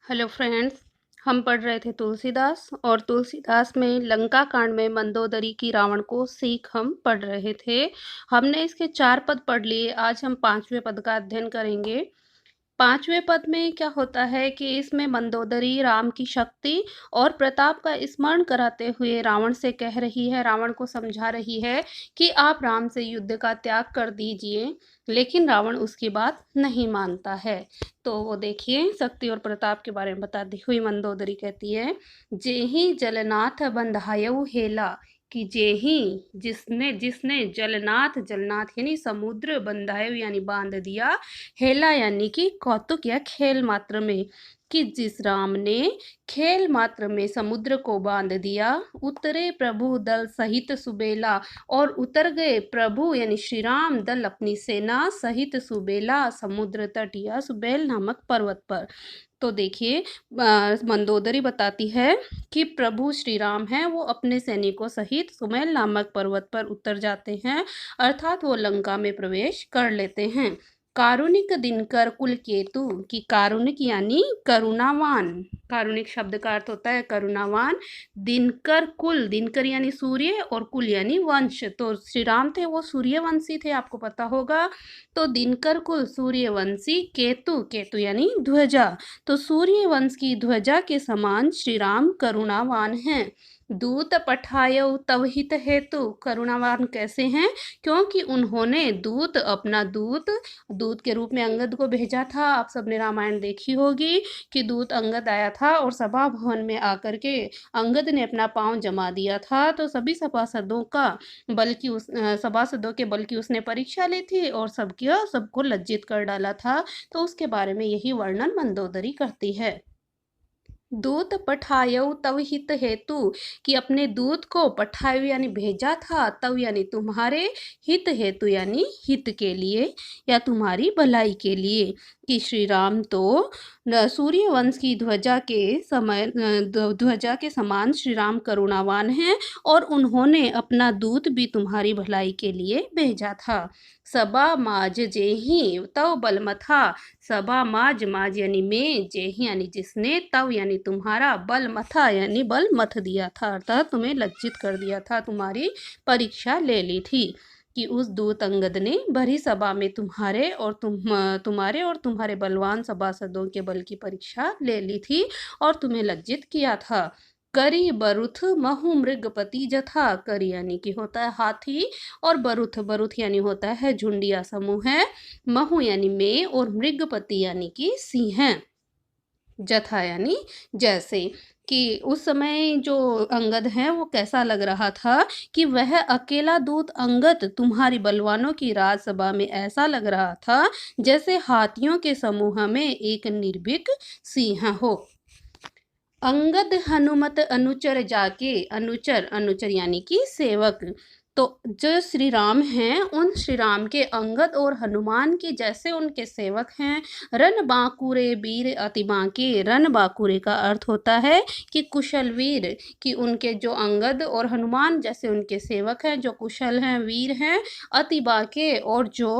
Hello friends. हम पढ़ रहे थे तुलसीदास और तुलसीदास में लंका कांड में मंदोदरी की रावण को सीख हम पढ़ रहे थे। हमने इसके 4 पद पढ़ लिए। आज हम 5वें पद का अध्ययन करेंगे। 5वें पद में क्या होता है कि इसमें मंदोदरी राम की शक्ति और प्रताप का स्मरण कराते हुए रावण से कह रही है, रावण को समझा रही है कि आप राम से युद्ध का त्याग कर दीजिए, लेकिन रावण उसकी बात नहीं मानता है। तो वो देखिए शक्ति और प्रताप के बारे में बताती हुई मंदोदरी कहती है, जेहि जलनाथ बंधायउ हेला, कि जेहि जिसने जिसने जलनाथ, जलनाथ यानी समुद्र, बंधायु यानी बांध दिया, हेला यानी कि कौतुक या खेल मात्र में, कि जिस राम ने खेल मात्र में समुद्र को बांध दिया, उतरे प्रभु दल सहित सुबेला, और उतर गए प्रभु यानी श्री राम दल अपनी सेना सहित सुबेला, समुद्र तट या सुबेल नामक पर्वत पर। तो देखिए मंदोदरी बताती है कि प्रभु श्री राम हैं, वो अपने सैनिकों सहित सुमेल नामक पर्वत पर उतर जाते हैं, अर्थात वो लंका में प्रवेश कर लेते हैं। कारुणिक दिनकर कुल केतु, की कारुणिक यानी करुणावान, कारुणिक शब्द का अर्थ होता है करुणावान। दिनकर कुल, दिनकर यानी सूर्य और कुल यानी वंश, तो श्री राम थे वो सूर्यवंशी थे, आपको पता होगा। तो दिनकर कुल सूर्यवंशी, केतु, केतु यानी ध्वजा, तो सूर्यवंश की ध्वजा के समान श्री राम करुणावान हैं। दूत पठायो तव हित हेतु, करुणावान कैसे हैं? क्योंकि उन्होंने दूत, अपना दूत, दूत के रूप में अंगद को भेजा था। आप सबने रामायण देखी होगी कि दूत अंगद आया था और सभा भवन में आकर के अंगद ने अपना पांव जमा दिया था, तो सभी सभासदों का, बल्कि उस सभासदों के बल्कि उसने परीक्षा ली थी और सबको लज्जित कर डाला था। तो उसके बारे में यही वर्णन मंदोदरी करती है। दूत पठायउ तव हित हेतु, कि अपने दूत को पठायु यानी भेजा था, तव यानी तुम्हारे, हित हेतु यानी हित के लिए या तुम्हारी भलाई के लिए, कि श्री राम तो सूर्यवंश की ध्वजा के समान श्री राम करुणावान हैं और उन्होंने अपना दूत भी तुम्हारी भलाई के लिए भेजा था। सबा माज जेहि तव बलमथा, सबा माज, माज यानी में, जेहि यानी जिसने, तव यानी तुम्हारा, बल मथा यानी बल मथ दिया था, अर्थात तुम्हें लज्जित कर दिया था, तुम्हारी परीक्षा ले ली थी। कि उस दूत अंगद ने भरी सभा में तुम्हारे और तुम्हारे बलवान सभासदों के बल की परीक्षा ले ली थी और तुम्हें लज्जित किया था। करी बरुथ महु मृगपति जथा, करी यानी कि होता है हाथी, और बरुथ, बरुथ यानी होता है झुंड या समूह है, महु यानी में, और मृगपति यानी कि सिंह, जथा यानी जैसे। कि उस समय जो अंगद है वो कैसा लग रहा था कि वह अकेला दूत अंगद तुम्हारी बलवानों की राजसभा में ऐसा लग रहा था जैसे हाथियों के समूह में एक निर्भीक सिंह हो। अंगद हनुमत अनुचर जाके, अनुचर, अनुचर यानी कि सेवक, तो जो श्री राम हैं उन श्री राम के अंगद और हनुमान के जैसे उनके सेवक हैं। रन बांकुरे वीर अति बांके, रन बांकुरे का अर्थ होता है कि कुशल वीर, कि उनके जो अंगद और हनुमान जैसे उनके सेवक हैं, जो कुशल हैं, वीर हैं। अति बांके, और जो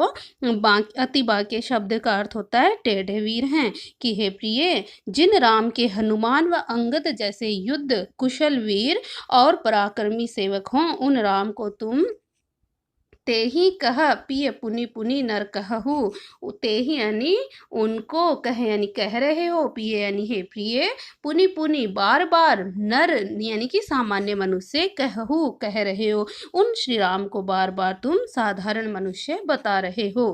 अति बांके शब्द का अर्थ होता है टेढ़े वीर हैं। कि हे प्रिय, जिन राम के हनुमान व अंगद जैसे युद्ध कुशल वीर और पराक्रमी सेवक हों, उन राम को तुम तेहि कह पिय पुनि पुनि नर कहु, तेहि यानी उनको, कह यानी कह रहे हो, पिय यानी हे प्रिय, पुनि पुनि बार बार, नर यानी कि सामान्य मनुष्य, कहु कह रहे हो, उन श्री राम को बार बार तुम साधारण मनुष्य बता रहे हो।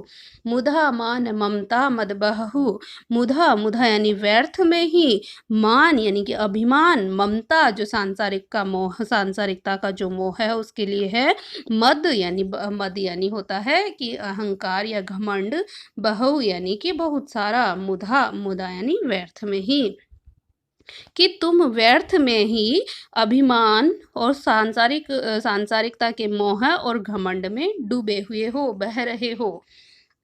मुधा मान ममता मद बहु, मुधा, मुधा यानी व्यर्थ में ही, मान यानी कि अभिमान, ममता जो सांसारिक का मोह, सांसारिकता का जो मोह है उसके लिए है। मद यानी मद यानी होता है कि अहंकार या घमंड, बहु यानी कि बहुत सारा, मुधा, मुदा यानी व्यर्थ में ही, कि तुम व्यर्थ में ही अभिमान और सांसारिकता के मोह और घमंड में डूबे हुए हो, बह रहे हो।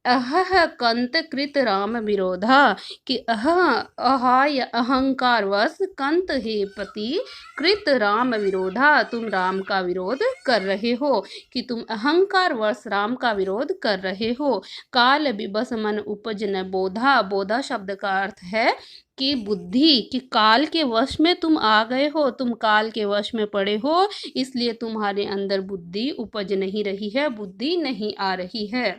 अहह कंत कृत राम विरोधा, कि अहाय अहंकारवश कंत हे पति कृत राम विरोधा, तुम राम का विरोध कर रहे हो, कि तुम अहंकारवश राम का विरोध कर रहे हो। काल विबस मन उपज न बोधा, बोधा शब्द का अर्थ है कि बुद्धि, कि काल के वश में तुम आ गए हो, तुम काल के वश में पड़े हो, इसलिए तुम्हारे अंदर बुद्धि उपज नहीं रही है, बुद्धि नहीं आ रही है।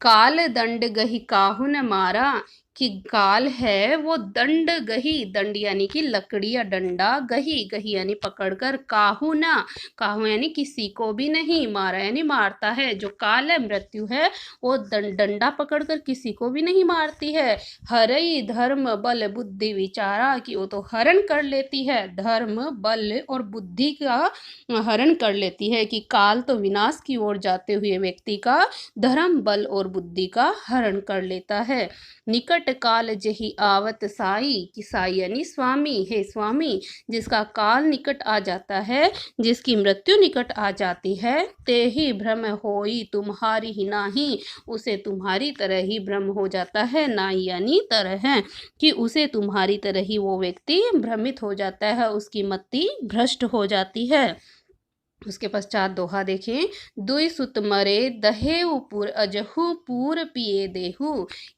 काल दंड गही काहू न मारा, कि काल है वो दंड गही, दंड यानी कि लकड़ी या डंडा, गही, गही यानी पकड़कर, काहू ना, काहू यानी किसी को भी नहीं, मारा यानी मारता है। जो काल है, मृत्यु है, वो डंडा पकड़कर किसी को भी नहीं मारती है। हरई धर्म बल बुद्धि विचारा, कि वो तो हरण कर लेती है, धर्म बल और बुद्धि का हरण कर लेती है, कि काल तो विनाश की ओर जाते हुए व्यक्ति का धर्म बल और बुद्धि का हरण कर लेता है। निकट काल जही आवत साई, कि साई यानी स्वामी, हे स्वामी, जिसका काल निकट आ जाता है, जिसकी मृत्यु निकट आ जाती है, ते ही भ्रम होई तुम्हारी ही नाही, उसे तुम्हारी तरह ही भ्रम हो जाता है, नाई यानी तरह है, कि उसे तुम्हारी तरह ही वो व्यक्ति भ्रमित हो जाता है, उसकी मति भ्रष्ट हो जाती है। उसके पश्चात दोहा देखें, दुई सुत मरे दहेउ पुर अजहु पूर पिए देहु,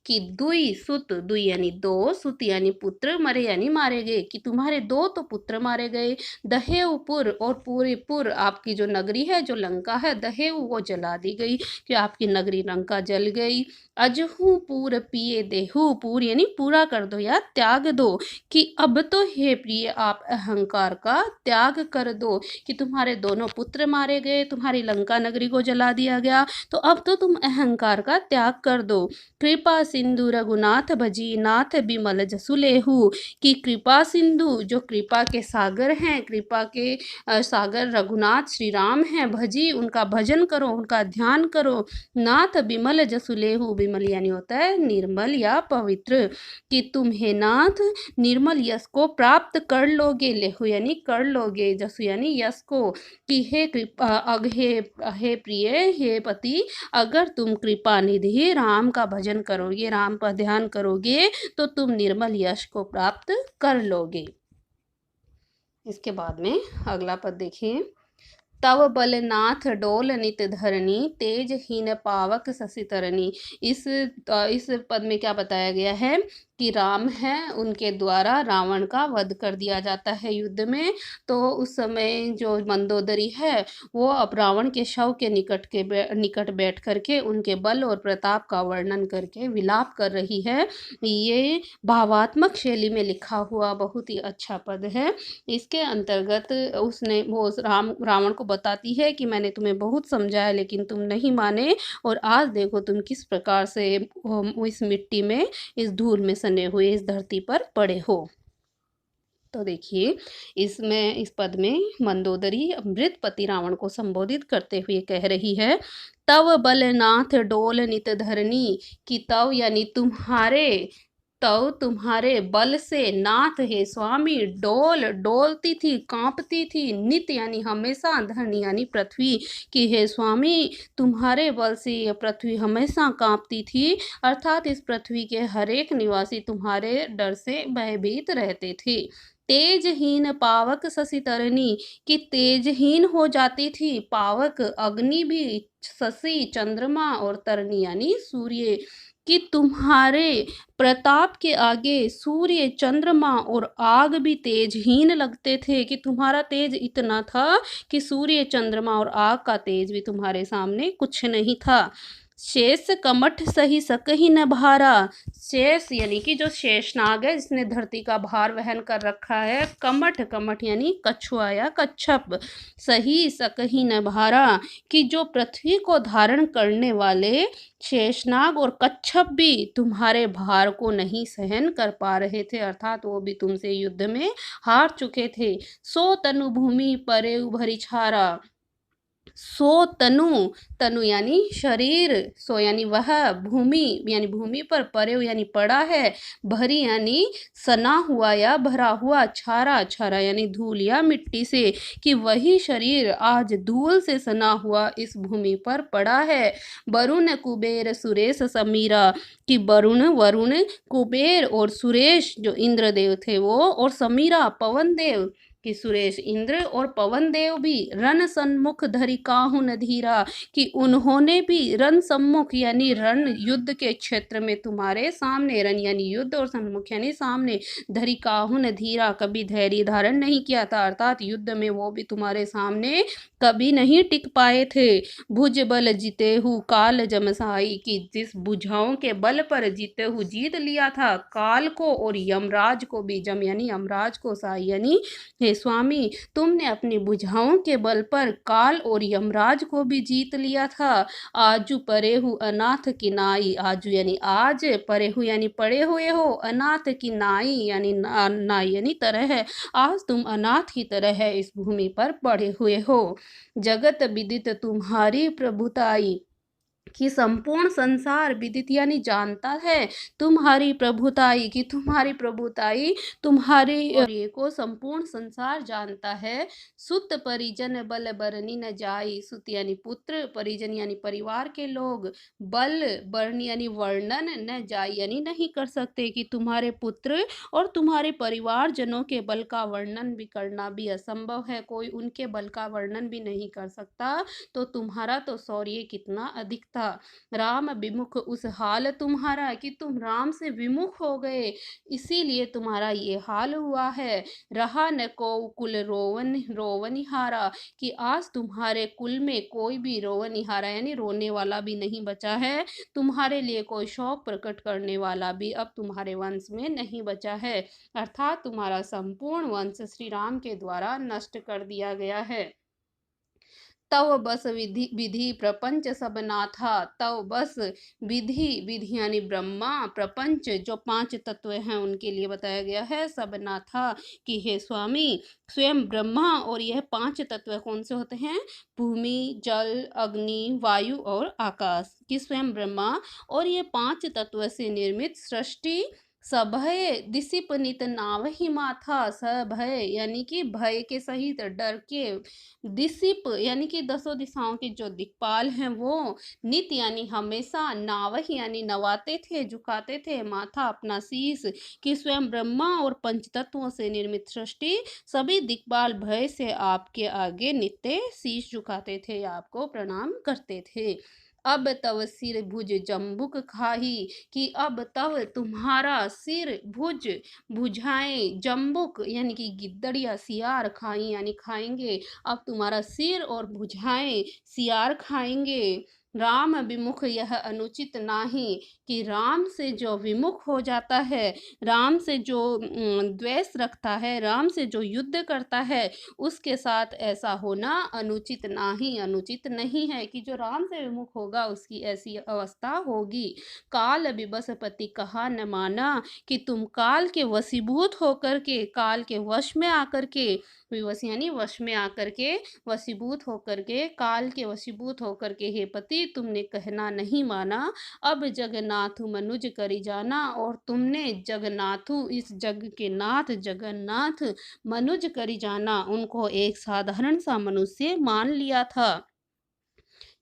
कि दुई सुत, दुई यानी दो, सुत यानी पुत्र, मरे यानी मारे गए, कि तुम्हारे दो तो पुत्र मारे गए, दहेउ पुर, और पूरे पुर आपकी जो नगरी है, जो लंका है, दहेउ वो जला दी गई, कि आपकी नगरी लंका जल गई। अजहु पूर पिए देहु, पूर यानी पूरा कर दो या त्याग दो, कि अब तो हे प्रिय आप अहंकार का त्याग कर दो, कि तुम्हारे दोनों पुत्र मारे गए, तुम्हारी लंका नगरी को जला दिया गया, तो अब तो तुम अहंकार का त्याग कर दो। कृपा सिंधु रघुनाथ भजी नाथ बिमल जसु लेहु, कि कृपा सिंधु जो कृपा के सागर हैं, कृपा के सागर रघुनाथ श्री राम हैं, भजी उनका भजन करो, उनका ध्यान करो। नाथ बिमल जसु लेहु, बिमल यानी होता है निर्मल या पवित्र, कि तुम हे नाथ निर्मल यश को प्राप्त कर लोगे, लेहु यानी कर लोगे, जसु यानी यश को, कि हे कृपा हे प्रिय, हे पति, अगर तुम कृपा निधि राम का भजन करोगे, राम का ध्यान करोगे, तो तुम निर्मल यश को प्राप्त कर लोगे। इसके बाद में अगला पद देखिए, तव बलनाथ डोल नित धरणी, तेज हीन पावक शशि तरणी। इस पद में क्या बताया गया है कि राम हैं, उनके द्वारा रावण का वध कर दिया जाता है युद्ध में। तो उस समय जो मंदोदरी है, वो अब रावण के शव के निकट बैठ करके उनके बल और प्रताप का वर्णन करके विलाप कर रही है। ये भावात्मक शैली में लिखा हुआ बहुत ही अच्छा पद है। इसके अंतर्गत उसने वो रावण को बताती है कि मैंने तुम्हें बहुत समझाया, लेकिन तुम नहीं माने, और आज देखो तुम किस प्रकार से इस मिट्टी में, इस धूल में सने हुए इस धरती पर पड़े हो। तो देखिए, इस पद में मंदोदरी मृतपति रावण को संबोधित करते हुए कह रही है, तव बलनाथ डोल नित धरणी, कि तव यानी तुम्हारे, तव तुम्हारे बल से, नाथ है स्वामी, डोलती थी, कांपती थी, नित यानी हमेशा, धरणी यानी पृथ्वी, कि हे स्वामी तुम्हारे बल से यह पृथ्वी हमेशा कांपती थी, अर्थात इस पृथ्वी के हर एक निवासी तुम्हारे डर से भयभीत रहते थे। तेजहीन पावक शशि तरणी, कि तेजहीन हो जाती थी पावक अग्नि भी, शशि चंद्रमा, और तरणी यानी सूर्य, कि तुम्हारे प्रताप के आगे सूर्य चंद्रमा और आग भी तेजहीन लगते थे, कि तुम्हारा तेज इतना था कि सूर्य चंद्रमा और आग का तेज भी तुम्हारे सामने कुछ नहीं था। शेष कमठ सही सकहि न भारा, शेष यानी कि जो शेषनाग है, जिसने धरती का भार वहन कर रखा है, कमठ, कमठ यानी कछुआ या कच्छप, सही सकहि न भारा, कि जो पृथ्वी को धारण करने वाले शेषनाग और कच्छप भी तुम्हारे भार को नहीं सहन कर पा रहे थे, अर्थात वो भी तुमसे युद्ध में हार चुके थे। सो तनु भूमि परे उभरी छारा, सो तनु, तनु यानी शरीर, सो यानी वह, भूमि यानी भूमि पर, परे यानी पड़ा है, भरी यानी सना हुआ या भरा हुआ, छारा, छारा यानी धूल या मिट्टी से, कि वही शरीर आज धूल से सना हुआ इस भूमि पर पड़ा है। वरुण कुबेर सुरेश समीरा, कि वरुण कुबेर और सुरेश जो इंद्रदेव थे वो, और समीरा पवन देव, कि सुरेश इंद्र और पवन देव भी, रण सन्मुख धरि काहू न धीरा, कि उन्होंने भी रण सम्मुख यानी रण युद्ध के क्षेत्र में तुम्हारे सामने, रण यानी युद्ध और सन्मुख यानी सामने, धरि काहू न धीरा कभी धैर्य धारण नहीं किया था, अर्थात युद्ध में वो भी तुम्हारे सामने कभी नहीं टिक पाए थे। भुज बल जीते हु काल जमसाई, कि जिस भुजाओं के बल पर जीते हु जीत लिया था काल को और यमराज को भी, जम यानी यमराज को, साई यानी हे स्वामी, तुमने अपनी भुजाओं के बल पर काल और यमराज को भी जीत लिया था। आजू परे हु अनाथ की नाई, आजू यानी आज, परे हु यानी पड़े हुए हो, अनाथ की नाई यानी नाई यानी तरह है, आज तुम अनाथ की तरह है इस भूमि पर पड़े हुए हो। जगत विदित तुम्हारी प्रभुताई, कि संपूर्ण संसार विदित यानी जानता है तुम्हारी प्रभुताई, कि तुम्हारी प्रभुताई, तुम्हारी और ये को संपूर्ण संसार जानता है। सुत परिजन बल बरनी न जाई, सुत यानी पुत्र, परिजन यानी परिवार के लोग, बल बरन यानी वर्णन, न जाई यानी नहीं कर सकते, कि तुम्हारे पुत्र और तुम्हारे परिवार जनों के बल का वर्णन भी करना भी असंभव है, कोई उनके बल का वर्णन भी नहीं कर सकता, तो तुम्हारा तो शौर्य कितना अधिक था। राम विमुख उस हाल तुम्हारा, कि तुम राम से विमुख हो गए, इसीलिए तुम्हारा ये हाल हुआ है। रहा न को कुल रोवन रोवनिहारा, कि आज तुम्हारे कुल में कोई भी रोवनिहारा यानी रोने वाला भी नहीं बचा है, तुम्हारे लिए कोई शौक प्रकट करने वाला भी अब तुम्हारे वंश में नहीं बचा है, अर्थात तुम्हारा संपूर्ण वंश श्री राम के द्वारा नष्ट कर दिया गया है। तव बस विधि विधि प्रपंच सब नाथा, तव बस विधि, विधि यानी ब्रह्मा, प्रपंच जो पांच तत्व हैं उनके लिए बताया गया है, सब नाथा, कि हे स्वामी, स्वयं ब्रह्मा और यह पांच तत्व कौन से होते हैं, भूमि, जल, अग्नि, वायु और आकाश, कि स्वयं ब्रह्मा और ये पांच तत्व से निर्मित सृष्टि सभय दिसिपनित नावहि माथा, सभय यानी कि भय के सहित, डर के, दिसिप यानी कि दसों दिशाओं के जो दिक्पाल हैं वो, नित यानी हमेशा, नावहि यानी नवाते थे, झुकाते थे, माथा अपना शीश, कि स्वयं ब्रह्मा और पंचतत्वों से निर्मित सृष्टि सभी दिक्पाल भय से आपके आगे नित्य शीश झुकाते थे, आपको प्रणाम करते थे। अब तव सिर भुज जम्बुक खाही, कि अब तव तुम्हारा सिर भुज, भुजाएं, जम्बुक यानी कि गिद्दड़ या सियार, खाई यानी खाएंगे, अब तुम्हारा सिर और भुजाएं सियार खाएंगे। राम विमुख यह अनुचित नाही, कि राम से जो विमुख हो जाता है, राम से जो द्वेष रखता है, राम से जो युद्ध करता है, उसके साथ ऐसा होना अनुचित नाही, अनुचित नहीं है, कि जो राम से विमुख होगा उसकी ऐसी अवस्था होगी। काल विबसपति कहा न माना, कि तुम काल के वशीभूत होकर के, काल के वश में आकर के, विवश यानी वश में आकर के, वशीभूत होकर के, काल के वशीभूत होकर के, हे पति तुमने कहना नहीं माना। अब जगन्नाथु मनुज करी जाना, और तुमने जगन्नाथु इस जग के नाथ जगन्नाथ मनुज करी जाना, उनको एक साधारण सा मनुष्य मान लिया था।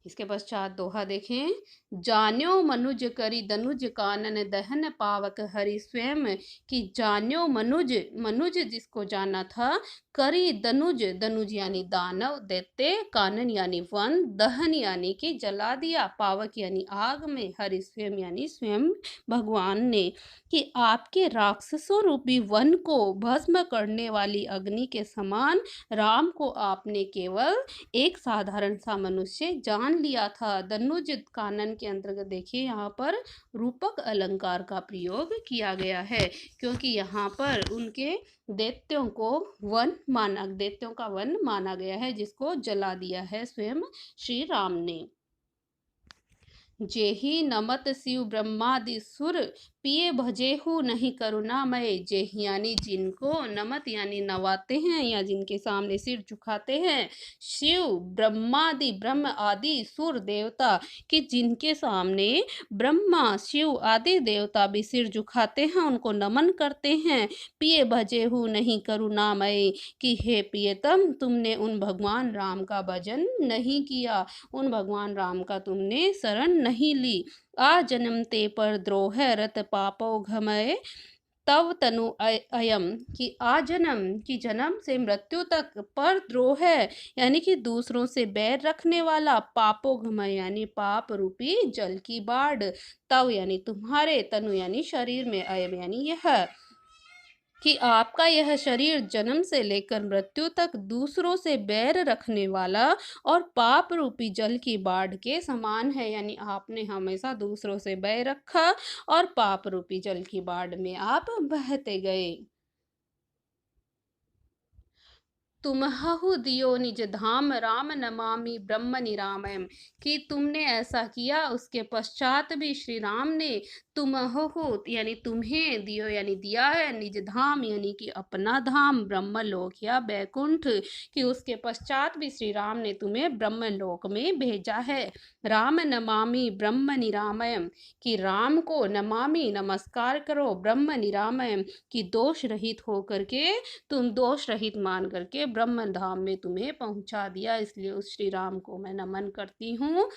इसके पश्चात दोहा देखें, जान्यो मनुज करी दनुज कानन दहन पावक हरि स्वयं, कि जान्यो मनुज, मनुज जिसको जाना था, करी दनुज, दनुज यानी दानव दैत्य, कानन यानी वन, दहन यानी कि जला दिया, पावक यानी आग में, हरि स्वयं यानी स्वयं भगवान ने, कि आपके राक्षसों रूपी वन को भस्म करने वाली अग्नि के समान राम को आपने केवल एक साधारण सा मनुष्य जान लिया था। दनुज कानन के अंतर्गत देखिए यहाँ पर रूपक अलंकार का प्रयोग किया गया है, क्योंकि यहाँ पर उनके दैत्यों को दैत्यों का वन माना गया है, जिसको जला दिया है स्वयं श्री राम ने। जेहि नमत शिव ब्रह्मादि सुर पिए भजेहु नहीं करुणामय, जे यानी जिनको नमत यानी नवाते हैं या जिनके सामने सिर झुकाते हैं, शिव ब्रह्मादि ब्रह्म आदि सुर देवता, कि जिनके सामने ब्रह्मा शिव आदि देवता भी सिर झुकाते हैं, उनको नमन करते हैं। पिए भजेहु नहीं करुणामय, कि हे प्रियतम तुमने उन भगवान राम का भजन नहीं किया, उन भगवान राम का तुमने शरण नहीं ली। आ जन्मते पर द्रोह रत पापो घमय, तव तनु अयम, कि आ जन्म की जन्म से मृत्यु तक, पर द्रोह यानी कि दूसरों से बैर रखने वाला, पापो घमय यानी पाप रूपी जल की बाढ़, तव यानी तुम्हारे, तनु यानी शरीर में, अयम यानी यह, कि आपका यह शरीर जन्म से लेकर मृत्यु तक दूसरों से बैर रखने वाला और पाप रूपी जल की बाढ़ के समान है, यानी आपने हमेशा दूसरों से बैर रखा और पाप रूपी जल की बाढ़ में आप बहते गए। तुम्हहु दियो निज धाम, राम नमामि ब्रह्म निरामयम, कि तुमने ऐसा किया उसके पश्चात भी श्री राम ने तुम्हहु यानी तुम्हें, दियो यानी दिया है, निज धाम यानी कि अपना धाम, ब्रह्मलोक या बैकुंठ, कि उसके पश्चात भी श्री राम ने तुम्हें ब्रह्मलोक में भेजा है। राम नमामि ब्रह्म निरामयम, कि राम को नमामि नमस्कार करो, ब्रह्म निरामयम, कि दोष रहित होकर के, तुम दोष रहित मान करके ब्रह्म धाम में तुम्हें पहुंचा दिया, इसलिए उस श्री राम को मैं नमन करती हूँ।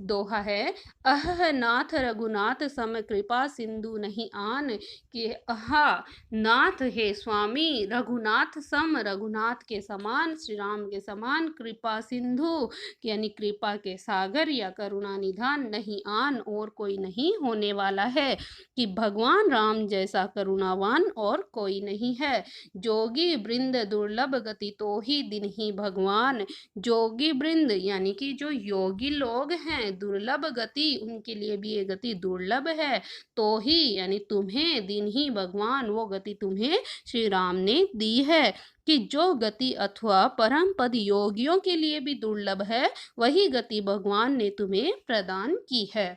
दोहा है, अह नाथ रघुनाथ सम कृपा सिंधु नहीं आन, कि अहा नाथ है स्वामी, रघुनाथ सम रघुनाथ के समान, श्री राम के समान, कृपा सिंधु यानी कृपा के सागर या करुणा निधान, नहीं आन और कोई नहीं होने वाला है, कि भगवान राम जैसा करुणावान और कोई नहीं है। जोगी वृंद दुर्लभ गति तो ही दिन ही भगवान, जोगी वृंद यानी कि जो योगी लोग हैं, दुर्लभ गति उनके लिए भी ये गति दुर्लभ है, तो ही यानी तुम्हें दिन ही भगवान वो गति तुम्हें श्री राम ने दी है, कि जो गति अथवा परम पद योगियों के लिए भी दुर्लभ है, वही गति भगवान ने तुम्हें प्रदान की है।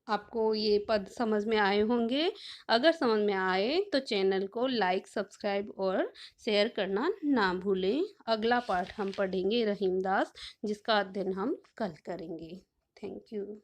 आपको ये पद समझ में आए होंगे। अगर समझ में आए तो चैनल को लाइक, सब्सक्राइब और शेयर करना ना भूलें। अगला पाठ हम पढ़ेंगे रहीमदास, जिसका अध्ययन हम कल करेंगे। Thank you.